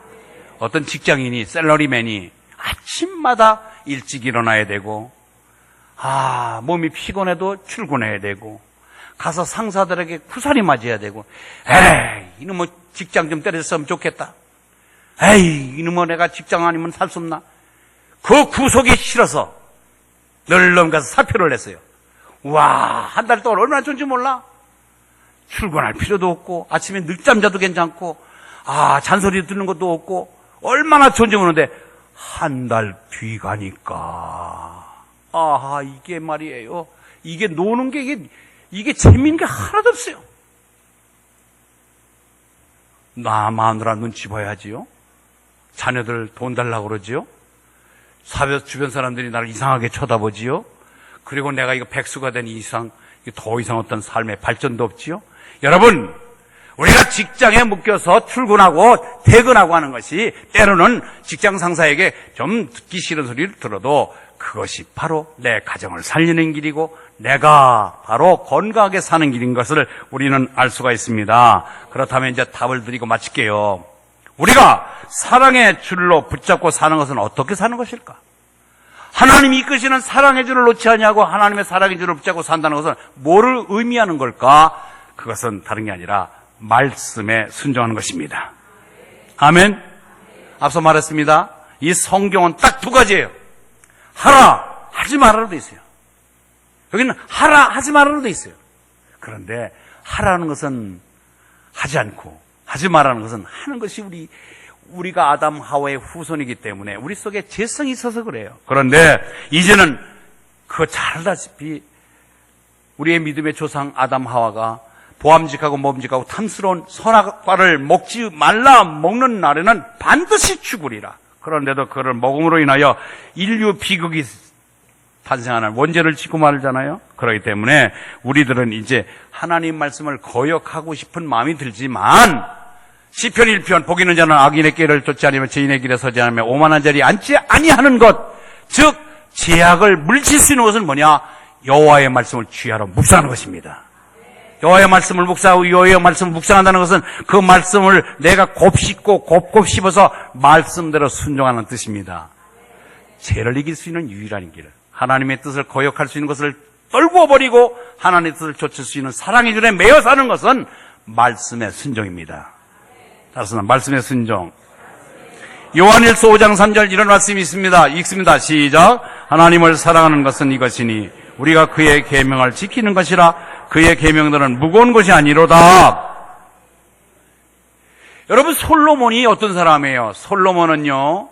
어떤 직장인이, 샐러리맨이 아침마다 일찍 일어나야 되고, 몸이 피곤해도 출근해야 되고, 가서 상사들에게 쿠사리 맞아야 되고, 에이, 이놈의 직장 좀 때려줬으면 좋겠다. 에이, 이놈의 내가 직장 아니면 살 수 없나? 그 구속이 싫어서 널렁 가서 사표를 냈어요. 와, 한 달 동안 얼마나 좋은지 몰라? 출근할 필요도 없고, 아침에 늦잠 자도 괜찮고, 잔소리 듣는 것도 없고, 얼마나 좋은지 모르는데, 한 달 뒤 가니까, 이게 말이에요. 이게 노는 게, 이게 재미있는 게 하나도 없어요. 나 마누라 눈치 봐야지요. 자녀들 돈 달라고 그러지요. 주변 사람들이 나를 이상하게 쳐다보지요. 그리고 내가 이거 백수가 된 이상 더 이상 어떤 삶의 발전도 없지요. 여러분, 우리가 직장에 묶여서 출근하고 퇴근하고 하는 것이 때로는 직장 상사에게 좀 듣기 싫은 소리를 들어도 그것이 바로 내 가정을 살리는 길이고 내가 바로 건강하게 사는 길인 것을 우리는 알 수가 있습니다. 그렇다면 이제 답을 드리고 마칠게요. 우리가 사랑의 줄로 붙잡고 사는 것은 어떻게 사는 것일까? 하나님이 이끄시는 사랑의 줄을 놓지 아니하고 하나님의 사랑의 줄을 붙잡고 산다는 것은 뭐를 의미하는 걸까? 그것은 다른 게 아니라 말씀에 순종하는 것입니다. 아멘. 앞서 말했습니다. 이 성경은 딱 두 가지예요. 하라, 하지 말아로 돼 있어요. 여기는 하라, 하지 말아로 돼 있어요. 그런데 하라는 것은 하지 않고 하지 말라는 것은 하는 것이 우리가 아담 하와의 후손이기 때문에 우리 속에 죄성이 있어서 그래요. 그런데 이제는 그거 잘 알다시피 우리의 믿음의 조상 아담 하와가 보암직하고 먹음직하고 탐스러운 선악과를 먹지 말라 먹는 날에는 반드시 죽으리라. 그런데도 그를 먹음으로 인하여 인류 비극이 탄생하는 원죄를 짓고 말잖아요. 그렇기 때문에 우리들은 이제 하나님 말씀을 거역하고 싶은 마음이 들지만 시편 1편 복 있는 자는 악인의 길을 쫓지 않으며 죄인의 길에 서지 않으며 오만한 자리에 앉지 아니하는 것, 즉 죄악을 물리칠 수 있는 것은 뭐냐? 여호와의 말씀을 취하러 묵상하는 것입니다. 여호와의 말씀을 묵상하고 여호와의 말씀을 묵상한다는 것은 그 말씀을 내가 곱씹고 곱곱 씹어서 말씀대로 순종하는 뜻입니다. 죄를 이길 수 있는 유일한 길, 하나님의 뜻을 거역할 수 있는 것을 떨구어 버리고 하나님의 뜻을 좇을 수 있는 사랑의 줄에 매여 사는 것은 말씀의 순종입니다. 따라서 말씀의 순종. 요한일서 5장 3절 이런 말씀이 있습니다. 읽습니다. 시작. 하나님을 사랑하는 것은 이것이니 우리가 그의 계명을 지키는 것이라. 그의 계명들은 무거운 것이 아니로다. 여러분, 솔로몬이 어떤 사람이에요? 솔로몬은요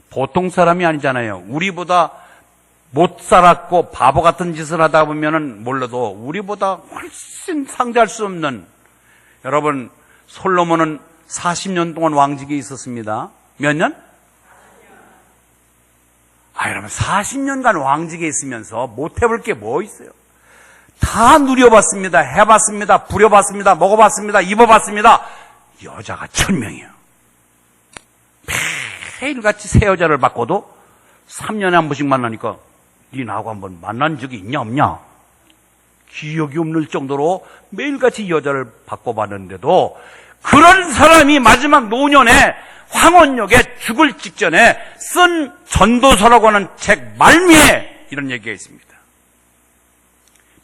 보통 사람이 아니잖아요. 우리보다 못 살았고 바보 같은 짓을 하다 보면은 몰라도 우리보다 훨씬 상대할 수 없는, 여러분 솔로몬은 40년 동안 왕직에 있었습니다. 몇 년? 여러분 40년간 왕직에 있으면서 못 해볼 게 뭐 있어요? 다 누려봤습니다. 해봤습니다. 부려봤습니다. 먹어봤습니다. 입어봤습니다. 여자가 1000명이에요. 매일같이 새 여자를 바꿔도 3년에 한 번씩 만나니까 니 나하고 한번 만난 적이 있냐 없냐? 기억이 없는 정도로 매일같이 여자를 바꿔봤는데도 그런 사람이 마지막 노년에 황혼역에 죽을 직전에 쓴 전도서라고 하는 책 말미에 이런 얘기가 있습니다.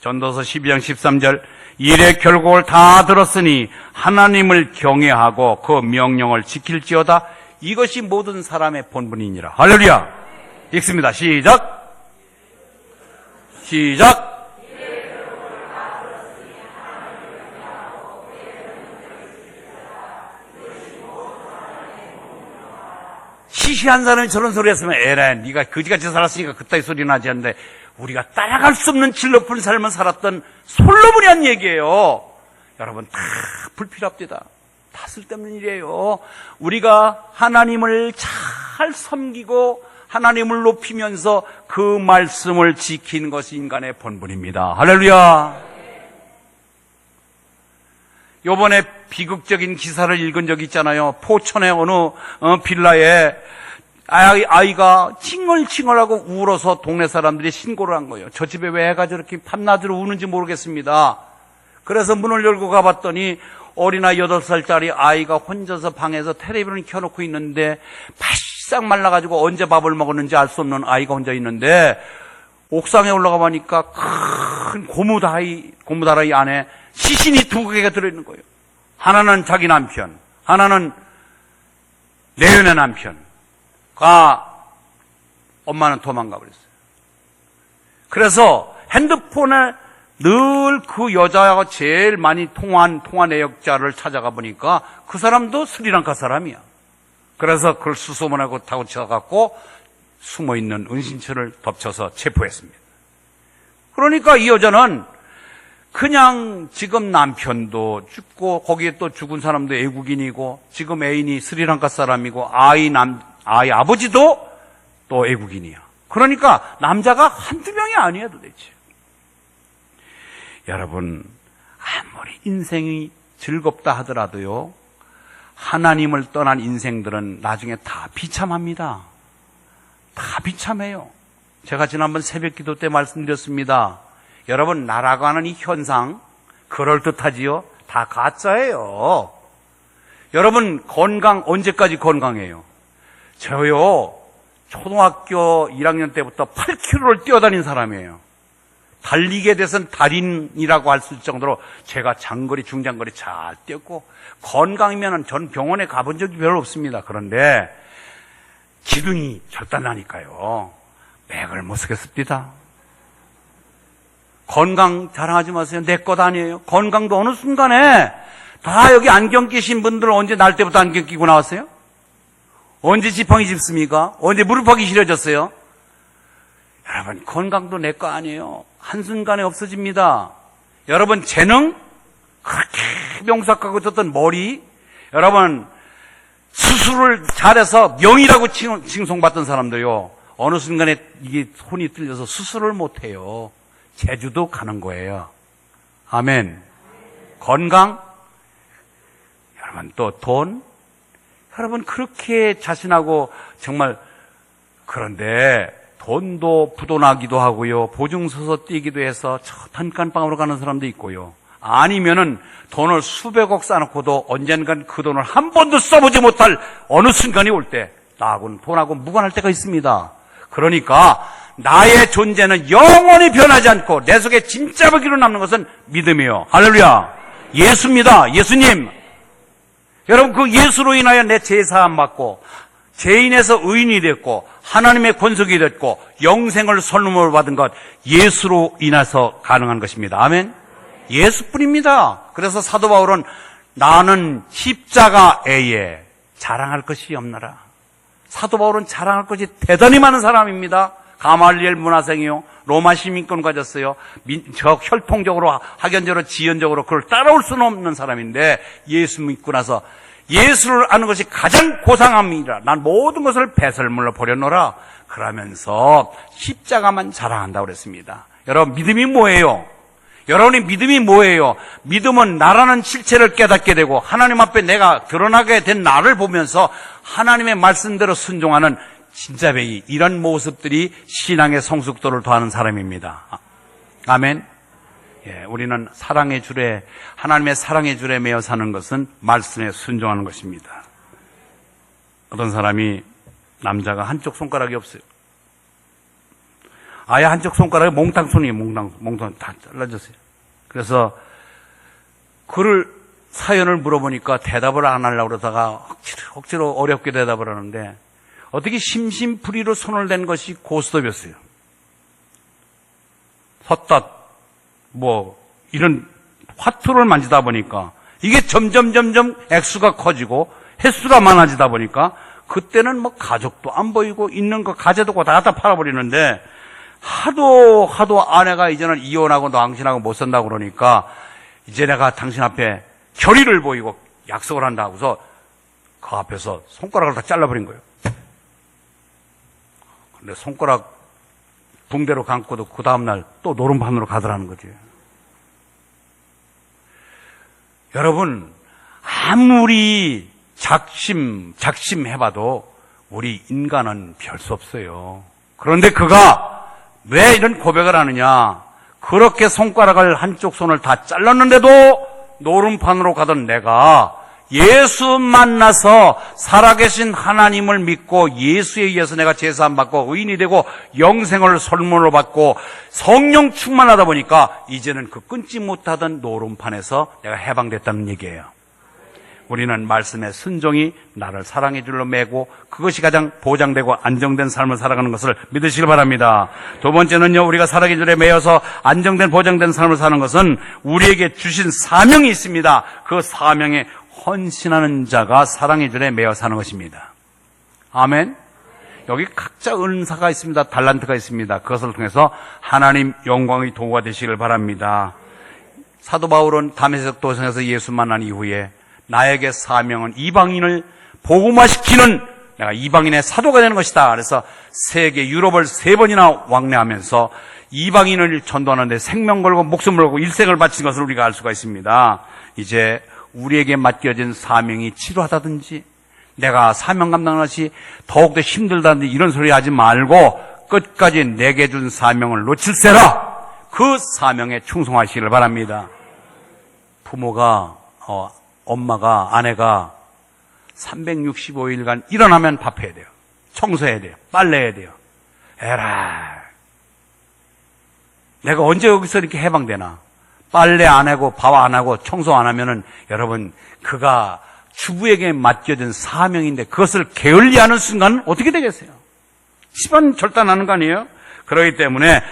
전도서 12장 13절 일의 결국을 다 들었으니 하나님을 경외하고 그 명령을 지킬지어다. 이것이 모든 사람의 본분이니라. 할렐루야. 읽습니다. 시작. 시작. 시시한 사람이 저런 소리 했으면 에라이 네가 거지같이 살았으니까 그따위 소리 나지 않는데, 우리가 따라갈 수 없는 질 높은 삶을 살았던 솔로몬이 한 얘기예요. 여러분 다 불필요합니다. 다 쓸데없는 일이에요. 우리가 하나님을 잘 섬기고 하나님을 높이면서 그 말씀을 지키는 것이 인간의 본분입니다. 할렐루야. 요번에 비극적인 기사를 읽은 적이 있잖아요. 포천의 어느 빌라에 아이가 칭얼칭얼하고 울어서 동네 사람들이 신고를 한 거예요. 저 집에 왜 애가 저렇게 밤낮으로 우는지 모르겠습니다. 그래서 문을 열고 가봤더니 어린아이 8살짜리 아이가 혼자서 방에서 텔레비전을 켜놓고 있는데 바싹 말라가지고 언제 밥을 먹었는지 알 수 없는 아이가 혼자 있는데, 옥상에 올라가 보니까 큰 고무다라이 안에 시신이 2개가 들어있는 거예요. 하나는 자기 남편, 하나는 내연의 남편. 엄마는 도망가 버렸어요. 그래서 핸드폰에 늘 그 여자가 제일 많이 통화 내역자를 찾아가 보니까 그 사람도 스리랑카 사람이야. 그래서 그걸 수소문하고 타고 쳐갖고 숨어있는 은신처를 덮쳐서 체포했습니다. 그러니까 이 여자는 그냥 지금 남편도 죽고 거기에 또 죽은 사람도 외국인이고 지금 애인이 스리랑카 사람이고 아이 아버지도 또 외국인이야. 그러니까 남자가 한두 명이 아니에요 도대체. 여러분 아무리 인생이 즐겁다 하더라도요, 하나님을 떠난 인생들은 나중에 다 비참합니다. 다 비참해요. 제가 지난번 새벽기도 때 말씀드렸습니다. 여러분 나라고 하는 이 현상 그럴듯하지요? 다 가짜예요. 여러분 건강 언제까지 건강해요? 저요 초등학교 1학년 때부터 8km를 뛰어다닌 사람이에요. 달리기에 대해서는 달인이라고 할 수 있을 정도로 제가 장거리 중장거리 잘 뛰었고, 건강이면 전 병원에 가본 적이 별로 없습니다. 그런데 기둥이 절단나니까요 맥을 못 쓰겠습니다. 건강 자랑하지 마세요. 내 것 아니에요. 건강도 어느 순간에 다 여기 안경 끼신 분들 언제 날 때부터 안경 끼고 나왔어요? 언제 지팡이 짚습니까? 언제 무릎 하기 싫어졌어요? 여러분, 건강도 내 거 아니에요. 한순간에 없어집니다. 여러분, 재능? 그렇게 명석하고 졌던 머리? 여러분, 수술을 잘해서 명의라고 칭송받던 사람도요, 어느 순간에 이게 손이 뚫려서 수술을 못해요. 제주도 가는 거예요. 아멘. 건강? 여러분, 또 돈? 여러분, 그렇게 자신하고 정말, 그런데 돈도 부도나기도 하고요, 보증서서 띄기도 해서 저 단칸방으로 가는 사람도 있고요, 아니면은 돈을 수백억 쌓아놓고도 언젠간 그 돈을 한 번도 써보지 못할 어느 순간이 올 때 나하고는 돈하고 무관할 때가 있습니다. 그러니까 나의 존재는 영원히 변하지 않고 내 속에 진짜 보기로 남는 것은 믿음이에요. 할렐루야. 예수입니다. 예수님. 여러분, 그 예수로 인하여 내 죄사함 받고 죄인에서 의인이 됐고 하나님의 권속이 됐고 영생을 선물로 받은 것, 예수로 인해서 가능한 것입니다. 아멘. 예수뿐입니다. 그래서 사도 바울은 나는 십자가에 자랑할 것이 없노라. 사도 바울은 자랑할 것이 대단히 많은 사람입니다. 가말리엘 문화생이요, 로마 시민권 가졌어요. 혈통적으로, 학연적으로, 지연적으로 그걸 따라올 수는 없는 사람인데, 예수 믿고 나서 예수를 아는 것이 가장 고상함이라. 난 모든 것을 배설물로 버려놓으라. 그러면서 십자가만 자랑한다고 그랬습니다. 여러분, 믿음이 뭐예요? 여러분의 믿음이 뭐예요? 믿음은 나라는 실체를 깨닫게 되고 하나님 앞에 내가 드러나게 된 나를 보면서 하나님의 말씀대로 순종하는 진짜배기, 이런 모습들이 신앙의 성숙도를 더하는 사람입니다. 아멘. 예, 우리는 사랑의 줄에, 하나님의 사랑의 줄에 매여 사는 것은 말씀에 순종하는 것입니다. 어떤 사람이, 남자가 한쪽 손가락이 없어요. 아예 한쪽 손가락이 몽땅손이에요. 몽땅 다 잘라졌어요. 그래서 그를 사연을 물어보니까 대답을 안 하려고 그러다가 억지로 어렵게 대답을 하는데, 어떻게 심심풀이로 손을 댄 것이 고스톱이었어요. 섰다 이런 화투를 만지다 보니까 이게 점점 액수가 커지고 횟수가 많아지다 보니까 그때는 가족도 안 보이고 있는 거 가재도 다 갖다 팔아버리는데, 하도 아내가 이제는 이혼하고 당신하고 못 산다고 그러니까 이제 내가 당신 앞에 결의를 보이고 약속을 한다고서 그 앞에서 손가락을 다 잘라버린 거예요. 근데 손가락 붕대로 감고도 그 다음날 또 노름판으로 가더라는 거지. 여러분, 아무리 작심해봐도 우리 인간은 별 수 없어요. 그런데 그가 왜 이런 고백을 하느냐? 그렇게 손가락을, 한쪽 손을 다 잘랐는데도 노름판으로 가던 내가 예수 만나서 살아계신 하나님을 믿고 예수에 의해서 내가 제사함 받고 의인이 되고 영생을 선물로 받고 성령 충만하다 보니까 이제는 그 끊지 못하던 노름판에서 내가 해방됐다는 얘기예요. 우리는 말씀의 순종이 나를 사랑의 줄로 매고 그것이 가장 보장되고 안정된 삶을 살아가는 것을 믿으시길 바랍니다. 두 번째는요, 우리가 사랑의 줄에 매여서 안정된 보장된 삶을 사는 것은 우리에게 주신 사명이 있습니다. 그 사명에 헌신하는 자가 사랑의 줄에 매여 사는 것입니다. 아멘. 여기 각자 은사가 있습니다. 달란트가 있습니다. 그것을 통해서 하나님 영광의 도구가 되시길 바랍니다. 사도 바울은 다메섹 도성에서 예수 만난 이후에 나에게 사명은 이방인을 복음화시키는, 내가 이방인의 사도가 되는 것이다. 그래서 세계 유럽을 3번이나 왕래하면서 이방인을 전도하는데 생명 걸고 목숨을 걸고 일생을 바친 것을 우리가 알 수가 있습니다. 이제 우리에게 맡겨진 사명이 지루하다든지 내가 사명 감당하는 것이 더욱더 힘들다든지 이런 소리 하지 말고 끝까지 내게 준 사명을 놓칠세라. 그 사명에 충성하시기를 바랍니다. 부모가 엄마가, 아내가 365일간 일어나면 밥해야 돼요. 청소해야 돼요. 빨래해야 돼요. 에라, 내가 언제 여기서 이렇게 해방되나? 빨래 안 하고 밥 안 하고 청소 안 하면은 여러분, 그가 주부에게 맡겨진 사명인데 그것을 게을리하는 순간 어떻게 되겠어요? 집안 절단하는 거 아니에요? 그렇기 때문에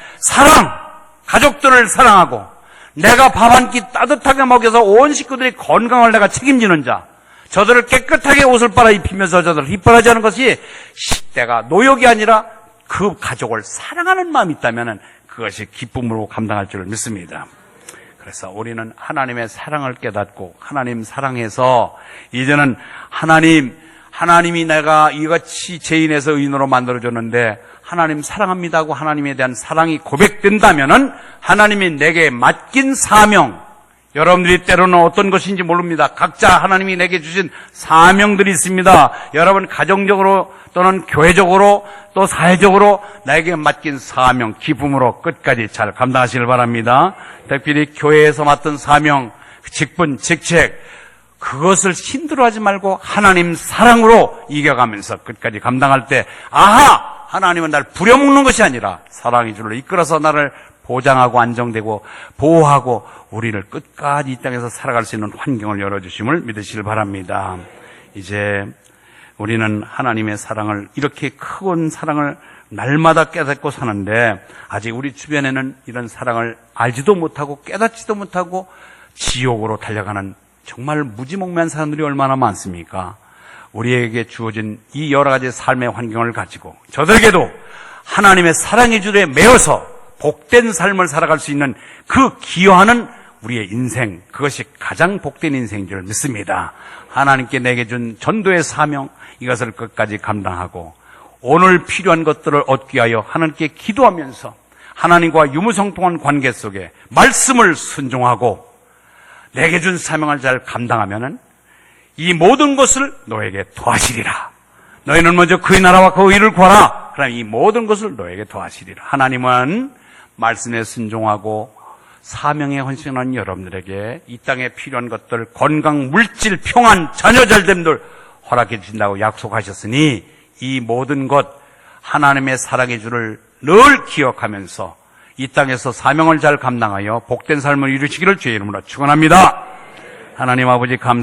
가족들을 사랑하고 내가 밥 한 끼 따뜻하게 먹여서 온 식구들이 건강을 내가 책임지는 자, 저들을 깨끗하게 옷을 빨아 입히면서 저들을 휘발하지 하는 것이 식대가 노역이 아니라 그 가족을 사랑하는 마음이 있다면 그것이 기쁨으로 감당할 줄 믿습니다. 그래서 우리는 하나님의 사랑을 깨닫고 하나님 사랑해서 이제는 하나님이 내가 이같이 죄인에서 의인으로 만들어줬는데 하나님 사랑합니다 하고 하나님에 대한 사랑이 고백된다면은 하나님이 내게 맡긴 사명, 여러분들이 때로는 어떤 것인지 모릅니다. 각자 하나님이 내게 주신 사명들이 있습니다. 여러분 가정적으로 또는 교회적으로 또 사회적으로 나에게 맡긴 사명, 기쁨으로 끝까지 잘 감당하시길 바랍니다. 특별히 교회에서 맡은 사명, 직분, 직책, 그것을 힘들어하지 말고 하나님 사랑으로 이겨가면서 끝까지 감당할 때 아하! 하나님은 나를 부려먹는 것이 아니라 사랑의 줄로 이끌어서 나를 보장하고 안정되고 보호하고 우리를 끝까지 이 땅에서 살아갈 수 있는 환경을 열어주심을 믿으시길 바랍니다. 이제 우리는 하나님의 사랑을, 이렇게 큰 사랑을 날마다 깨닫고 사는데 아직 우리 주변에는 이런 사랑을 알지도 못하고 깨닫지도 못하고 지옥으로 달려가는 정말 무지몽매한 사람들이 얼마나 많습니까? 우리에게 주어진 이 여러 가지 삶의 환경을 가지고 저들에게도 하나님의 사랑의 줄에 매어서 복된 삶을 살아갈 수 있는 그 기여하는 우리의 인생, 그것이 가장 복된 인생인 줄 믿습니다. 하나님께 내게 준 전도의 사명, 이것을 끝까지 감당하고 오늘 필요한 것들을 얻기 위하여 하나님께 기도하면서 하나님과 유무성통한 관계 속에 말씀을 순종하고 내게 준 사명을 잘 감당하면은 이 모든 것을 너에게 더하시리라. 너희는 먼저 그의 나라와 그 의를 구하라. 그럼 이 모든 것을 너에게 더하시리라. 하나님은 말씀에 순종하고 사명에 헌신한 여러분들에게 이 땅에 필요한 것들, 건강, 물질, 평안, 자녀 잘됨들 허락해 주신다고 약속하셨으니 이 모든 것 하나님의 사랑의 줄을 늘 기억하면서 이 땅에서 사명을 잘 감당하여 복된 삶을 이루시기를 주의 이름으로 축원합니다. 하나님 아버지 감사합니다.